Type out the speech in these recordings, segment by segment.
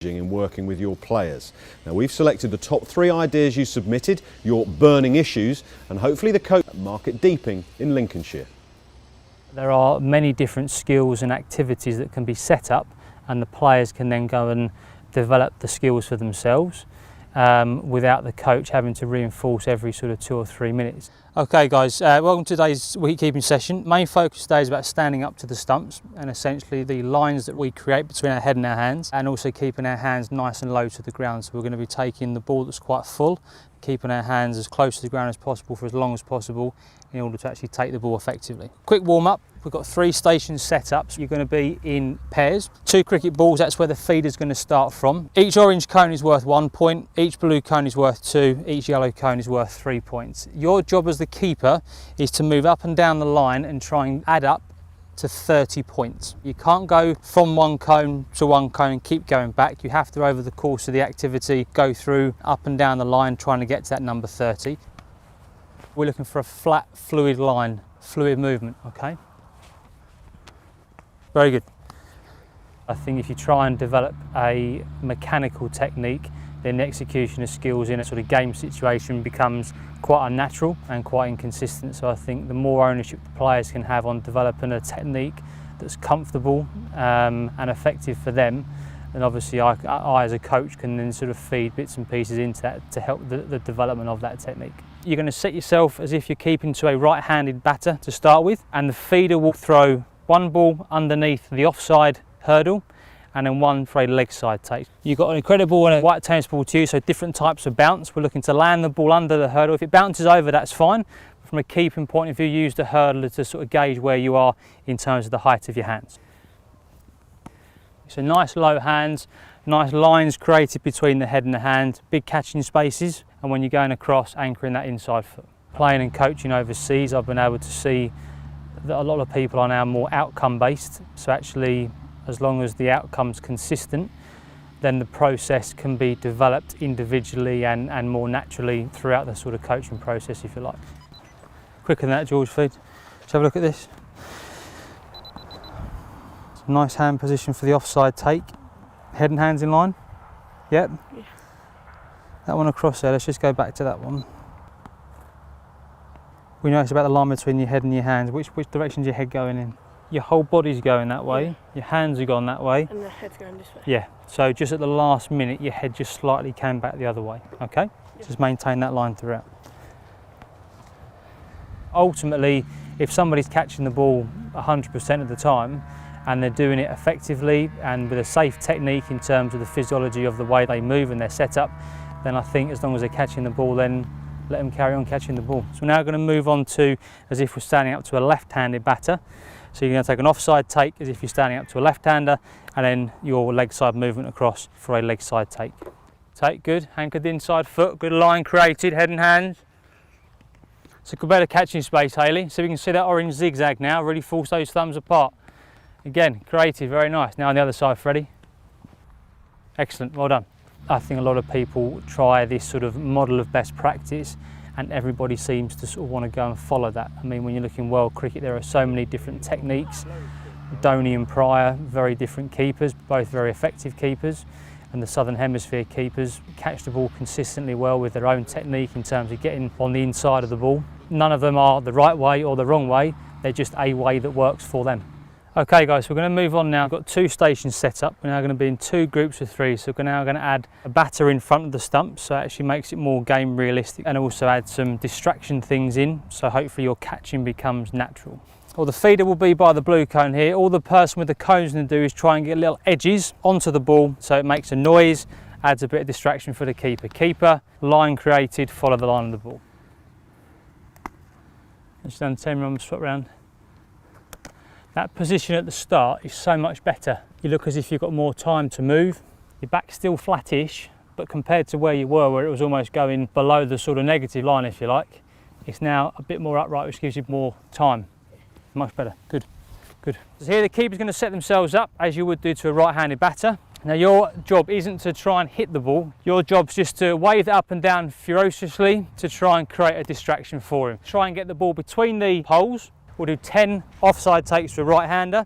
in working with your players. Now we've selected the top 3 ideas you submitted, your burning issues, and hopefully the coach at Market Deeping in Lincolnshire. There are many different skills and activities that can be set up, and the players can then go and develop the skills for themselves without the coach having to reinforce every sort of 2 or 3 minutes. Okay guys, welcome to today's wicket keeping session. Main focus today is about standing up to the stumps and essentially the lines that we create between our head and our hands, and also keeping our hands nice and low to the ground. So we're going to be taking the ball that's quite full, keeping our hands as close to the ground as possible for as long as possible in order to actually take the ball effectively. Quick warm up. We've got 3 stations set up. So you're going to be in pairs. 2 cricket balls, that's where the feeder's going to start from. Each orange cone is worth 1 point, each blue cone is worth 2, each yellow cone is worth 3 points. Your job as the keeper is to move up and down the line and try and add up to 30 points. You can't go from 1 cone to 1 cone and keep going back. You have to, over the course of the activity, go through up and down the line trying to get to that number 30. We're looking for a flat, fluid line, fluid movement, okay? Very good. I think if you try and develop a mechanical technique, then the execution of skills in a sort of game situation becomes quite unnatural and quite inconsistent. So I think the more ownership the players can have on developing a technique that's comfortable and effective for them, then obviously I as a coach can then sort of feed bits and pieces into that to help the development of that technique. You're going to set yourself as if you're keeping to a right-handed batter to start with, and the feeder will throw 1 ball underneath the offside hurdle and then 1 for a leg side take. You've got an incredible and a white tennis ball to use, so different types of bounce. We're looking to land the ball under the hurdle. If it bounces over, that's fine. From a keeping point of view, use the hurdle to sort of gauge where you are in terms of the height of your hands. So nice low hands, nice lines created between the head and the hand, big catching spaces, and when you're going across, anchoring that inside foot. Playing and coaching overseas, I've been able to see that a lot of people are now more outcome based. So actually, as long as the outcome's consistent, then the process can be developed individually and more naturally throughout the sort of coaching process, if you like. Quicker than that, George Feed. Let's have a look at this. It's a nice hand position for the offside take. Head and hands in line. Yep. Yeah. That one across there, let's just go back to that one. We know it's about the line between your head and your hands. Which direction's your head going in? Your whole body's going that way, yeah. Your hands are gone that way. And the head's going this way. Yeah, so just at the last minute, your head just slightly came back the other way, okay? Yeah. Just maintain that line throughout. Ultimately, if somebody's catching the ball 100% of the time, and they're doing it effectively and with a safe technique in terms of the physiology of the way they move and their setup, then I think as long as they're catching the ball, then let them carry on catching the ball. So we're now going to move on to as if we're standing up to a left-handed batter. So you're going to take an offside take as if you're standing up to a left-hander, and then your leg side movement across for a leg side take. Take, good, anchored the inside foot, good line created, head and hands. So good better catching space, Hayley. So we can see that orange zigzag now, really force those thumbs apart. Again, creative, very nice. Now on the other side, Freddie. Excellent, well done. I think a lot of people try this sort of model of best practice and everybody seems to sort of want to go and follow that. I mean, when you're looking world cricket, there are so many different techniques. Dhoni and Pryor, very different keepers, both very effective keepers, and the Southern Hemisphere keepers catch the ball consistently well with their own technique in terms of getting on the inside of the ball. None of them are the right way or the wrong way, they're just a way that works for them. Okay guys, we're going to move on now. We've got 2 stations set up. We're now going to be in 2 groups of 3. So we're now going to add a batter in front of the stump, so it actually makes it more game realistic, and also add some distraction things in, so hopefully your catching becomes natural. Well, the feeder will be by the blue cone here. All the person with the cones going to do is try and get little edges onto the ball so it makes a noise, adds a bit of distraction for the keeper. Keeper, line created, follow the line of the ball. Just done 10 runs, swap round. That position at the start is so much better. You look as if you've got more time to move. Your back's still flattish, but compared to where you were, where it was almost going below the sort of negative line, if you like, it's now a bit more upright, which gives you more time. Much better, good, good. So here the keeper's going to set themselves up as you would do to a right-handed batter. Now your job isn't to try and hit the ball, your job's just to wave it up and down ferociously to try and create a distraction for him. Try and get the ball between the poles. We'll do 10 offside takes to a right-hander,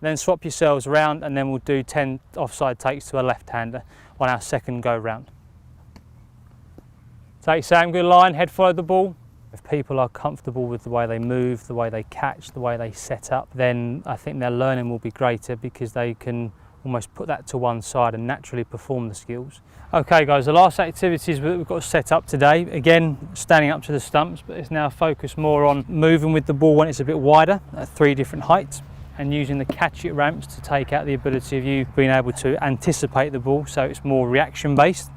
then swap yourselves around, and then we'll do 10 offside takes to a left-hander on our second go round. Take Sam, good line, head follow the ball. If people are comfortable with the way they move, the way they catch, the way they set up, then I think their learning will be greater, because they can almost put that to one side and naturally perform the skills. Okay guys, the last activities we've got set up today, again standing up to the stumps, but it's now focused more on moving with the ball when it's a bit wider at 3 different heights, and using the catch it ramps to take out the ability of you being able to anticipate the ball, so it's more reaction based,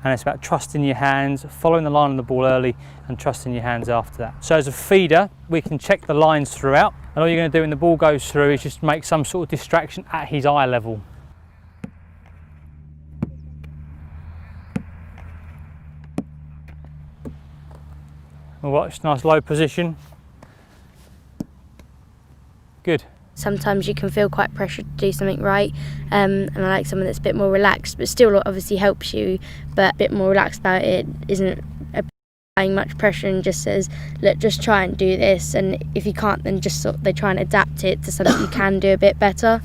and it's about trusting your hands, following the line of the ball early and trusting your hands after that. So as a feeder, we can check the lines throughout, and all you're going to do when the ball goes through is just make some sort of distraction at his eye level. We'll watch, nice low position. Good. Sometimes you can feel quite pressured to do something right, and I like someone that's a bit more relaxed, but still obviously helps you, but a bit more relaxed about it, isn't applying much pressure and just says, look, just try and do this, and if you can't, then just they try and adapt it to something you can do a bit better.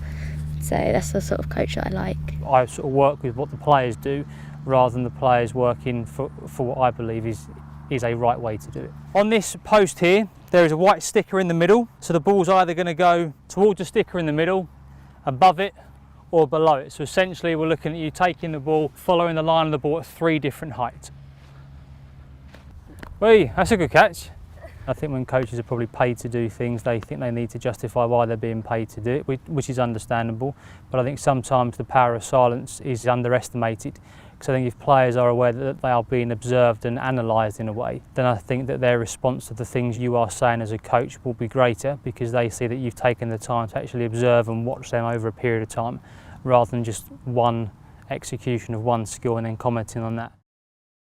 So that's the sort of coach that I like. I sort of work with what the players do rather than the players working for what I believe is a right way to do it. On this post here, there is a white sticker in the middle, so the ball's either going to go towards the sticker in the middle, above it, or below it. So essentially we're looking at you taking the ball, following the line of the ball at 3 different heights. Whee, that's a good catch. I think when coaches are probably paid to do things, they think they need to justify why they're being paid to do it, which is understandable. But I think sometimes the power of silence is underestimated. Because I think if players are aware that they are being observed and analysed in a way, then I think that their response to the things you are saying as a coach will be greater, because they see that you've taken the time to actually observe and watch them over a period of time, rather than just one execution of one skill and then commenting on that.